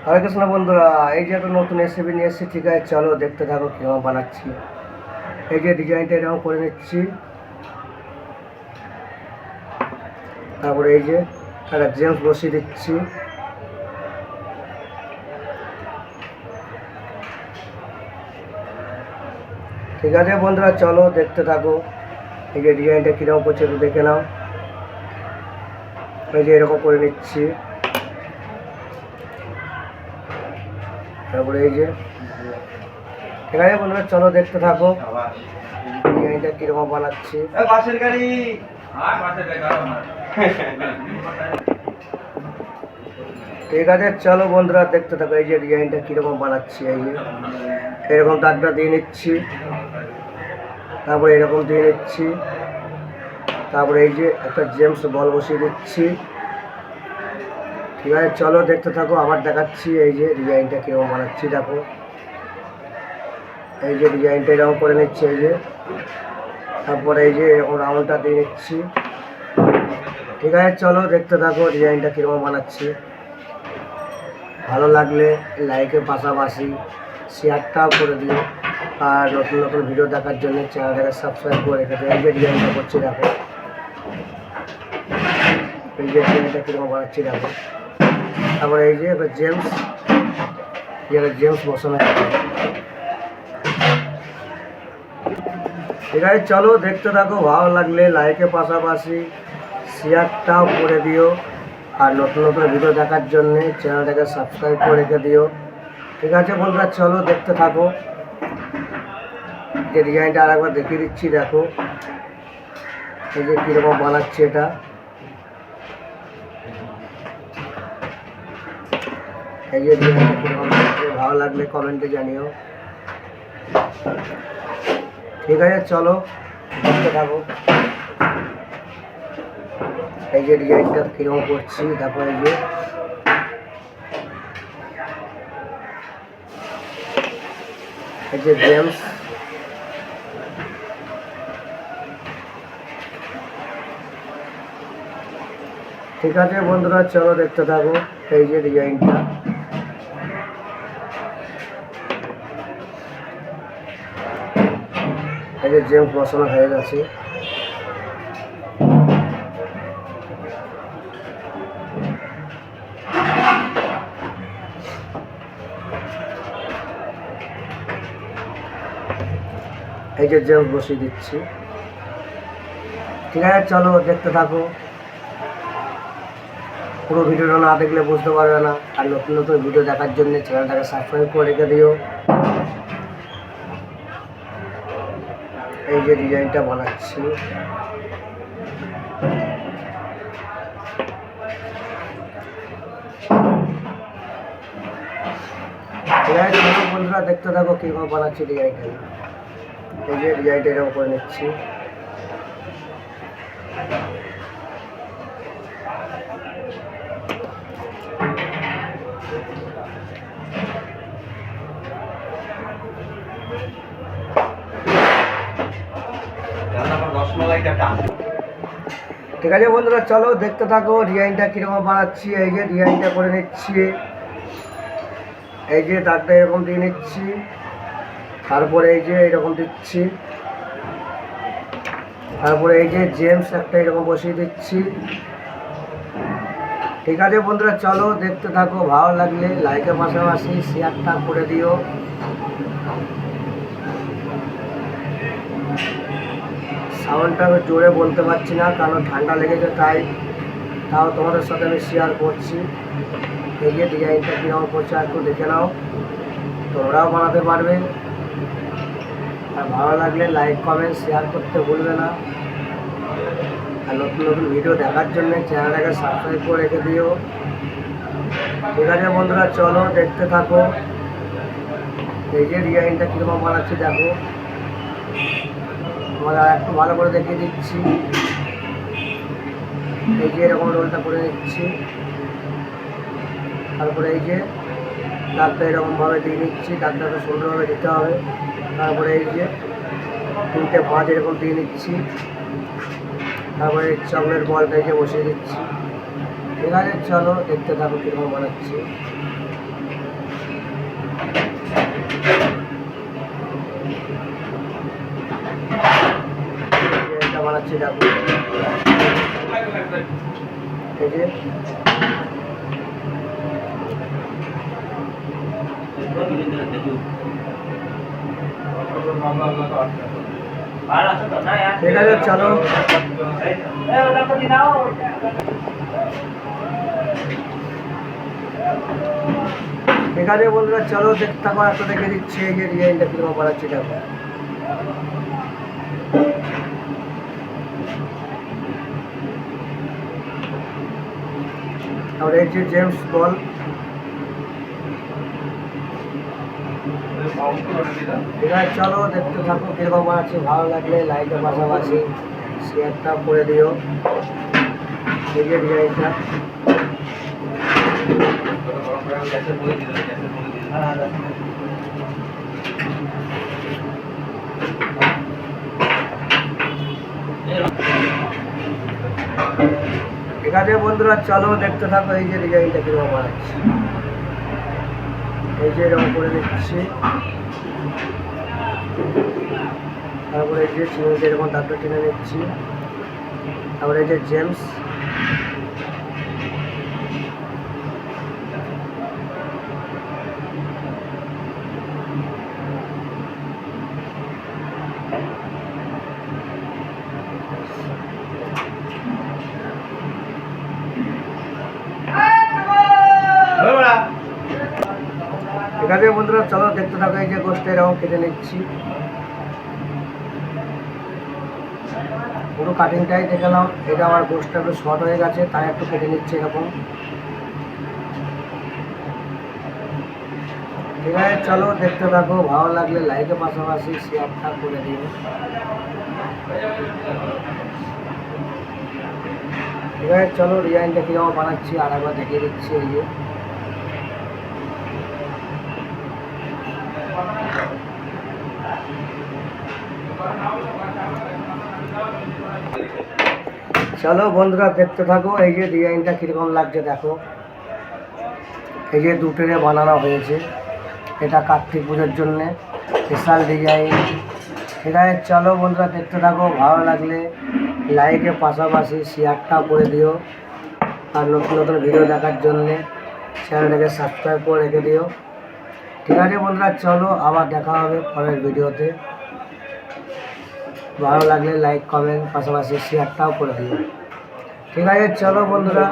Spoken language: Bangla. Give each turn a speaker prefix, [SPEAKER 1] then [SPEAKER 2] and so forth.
[SPEAKER 1] হরে কৃষ্ণ বন্ধুরা, এই যে একটা নতুন রেসিপি নিয়ে এসেছি। ঠিক আছে, চলো দেখতে থাকো কীরকম বানাচ্ছি। এই যে ডিজাইনটা এরকম করে নিচ্ছি, তারপরে এই যে একটা জেমস বসিয়ে দিচ্ছি। ঠিক আছে বন্ধুরা, চলো দেখতে থাকো। এই যে ডিজাইনটা কীরকম করছে একটু দেখে নাও। এই যে এরকম করে নিচ্ছি, তারপরে এই যে ঠিক আছে বন্ধুরা, চলো দেখতে থাকো ডিজাইনটা কীরকম বানাচ্ছি। ঠিক আছে, চলো বন্ধুরা দেখতে থাকো এই যে ডিজাইনটা কীরকম বানাচ্ছি। এই যে এরকম দাগটা দিয়ে নিচ্ছি, তারপরে এরকম দিয়ে নিচ্ছি, তারপরে এই যে একটা জেমস বল বসিয়ে দিচ্ছি। ঠিক আছে, চলো দেখতে থাকো, আবার দেখাচ্ছি এই যে ডিজাইনটা কীরকম বানাচ্ছি। দেখো এই যে ডিজাইনটা এরকম করে নিচ্ছি, এই যে তারপরে এই যে এরকম রাউন্ডটা দিয়ে নিচ্ছি। ঠিক আছে, চলো দেখতে থাকো ডিজাইনটা কীরকম বানাচ্ছি। ভালো লাগলে লাইকের পাশাপাশি শেয়ারটাও করে দিও, আর নতুন নতুন ভিডিও দেখার জন্য চ্যানেলটাকে সাবস্ক্রাইব করে রেখে দিও। এই যে ডিজাইনটা করছি দেখো, এই যে ডিজাইনটা কীরকম বানাচ্ছি দেখো। তারপরে এই যে একটা জেমস বসানো। ঠিক আছে, চলো দেখতে থাকো, ভালো লাগলে লাইকের পাশাপাশি শেয়ারটাও করে দিও, আর নতুন নতুন ভিডিও দেখার জন্যে চ্যানেলটাকে সাবস্ক্রাইব করে রেখে দিও। ঠিক আছে বন্ধুরা, চলো দেখতে থাকো। যে ডিজাইনটা আর একবার দেখিয়ে দিচ্ছি দেখো, এই যে কীরকম বানাচ্ছি এটা। এই যে ডিজাইনটা কীরকম বানাচ্ছি, ভালো লাগলে কমেন্টে জানিও। ঠিক আছে, চলো দেখতে থাকো এই যে ডিজাইনটা কীরকম করছি দেখো। এই যে জেমস, ঠিক আছে বন্ধুরা, চলো দেখতে থাকো এই যে ডিজাইনটা। এই যে জেমস বসানো হয়ে গেছে। এই যে জেমস বসিয়ে দিচ্ছি। ঠিক আছে, চলো দেখতে থাকো। পুরো ভিডিওটা না দেখলে বুঝতে পারবে না, আর নতুন নতুন ভিডিও দেখার জন্য চ্যানেলটাকে সাবস্ক্রাইব করে রেখে দিও। এই যে ডিজাইনটা বানাচ্ছি। ঠিক আছে বন্ধুরা, দেখতে থাকো কীভাবে বানাচ্ছি ডিজাইনটা। এই যে ডিজাইনটা এরকম করে নিচ্ছি। ঠিক আছে বন্ধুরা, চলো দেখতে থাকো ডিজাইনটা কীরকম বানাচ্ছি। এই যে ডিজাইনটা করে নিচ্ছি, এই যে দাগটা এরকম দিয়ে নিচ্ছি, তারপরে এই যে এরকম দিচ্ছি, তারপরে এই যে জেমস একটা এরকম বসিয়ে দিচ্ছি। ঠিক আছে বন্ধুরা, চলো দেখতে থাকো, ভালো লাগলে লাইকের পাশাপাশি শেয়ারটা করে দিও। সাউন্ডটা আমি জোরে বলতে পারছি না, কারণ ঠান্ডা লেগেছে, তাও তোমাদের সাথে আমি শেয়ার করছি। এই যে ডিজাইনটা কীরকম করছে একটু দেখে নাও, তোমরাও বানাতে পারবে। আর ভালো লাগলে লাইক কমেন্ট শেয়ার করতে ভুলবে না, আর নতুন নতুন ভিডিও দেখার জন্য চ্যানেলটাকে সাবস্ক্রাইব করে রেখে দিও। ঠিক আছে বন্ধুরা, চলো দেখতে থাকো এই যে ডিজাইনটা কীরকম বানাচ্ছি দেখো। আমরা একটু ভালো করে দেখিয়ে দিচ্ছি। এই যে এরকম রোলটা করে নিচ্ছি, তারপরে এই যে দাগটা এরকমভাবে দিয়ে নিচ্ছি, দাগটাকে সুন্দরভাবে দিতে হবে। তারপরে এই যে তিনটে ভাঁজ এরকম দিয়ে নিচ্ছি, তারপরে চকলেট বলটা এই যে বসিয়ে দিচ্ছি। ঠিক আছে, চলো দেখতে থাকো কীরকম বানাচ্ছি। এটা বানাচ্ছি দেখো, এই যে ঠিক আছে চলো। ঠিক আছে বন্ধুরা, চলো দেখতে থাকো, একটা দেখে দিচ্ছি এই যে ডিজাইনটা কিরকম বানাচ্ছি দেখো। আর এই যে জেমস বল, ঠিক আছে চলো দেখতে থাকো কিরকম বানাচ্ছি। ভালো লাগলে লাইকের পাশাপাশি শেয়ারটা করে দিও। এই যে ডিজাইনটা ঠিক আছে বন্ধুরা, চলো দেখতে থাকো এই যে ডিজাইনটা কিরকম বানাচ্ছি। এই যে এরকম করে দিচ্ছি, তারপরে এই যে চিনিতে এরকম দাঁতটা টেনে নিচ্ছি, তারপরে এই যে জেমস, ঠিক আছে বন্ধুরা, চলো দেখতে থাকো এই যে গোষ্ঠটা এরকম কেটে নিচ্ছি। পুরো কাটিংটাই দেখালাম, এটা আমার গোষ্ঠটা একটু শর্ট হয়ে গেছে তাই একটু কেটে নিচ্ছি এরকম। ঠিক আছে চলো দেখতে থাকো, ভালো লাগলে লাইকের পাশাপাশি শেয়ারটা করে দিও। ঠিক আছে চলো ডিজাইনটা কীরকম বানাচ্ছি আর একবার দেখিয়ে দিচ্ছি। এই যে চলো বন্ধুরা দেখতে থাকো এই যে ডিজাইনটা কীরকম লাগছে দেখো। এই যে দুটোরে বানানো হয়েছে, এটা কার্তিক পুজোর জন্যে স্পেশাল ডিজাইন। ঠিক আছে চলো বন্ধুরা দেখতে থাকো, ভালো লাগলে লাইকের পাশাপাশি শেয়ারটা করে দিও। আর নতুন নতুন ভিডিও দেখার জন্যে চ্যানেলটাকে সাবস্ক্রাইব করে রেখে দিও। ঠিক আছে বন্ধুরা, চলো আবার দেখা হবে পরের ভিডিওতে। ভালো লাগলে লাইক কমেন্ট পাশাপাশি শেয়ারটাও করে দিও। ঠিক আছে চলো বন্ধুরা।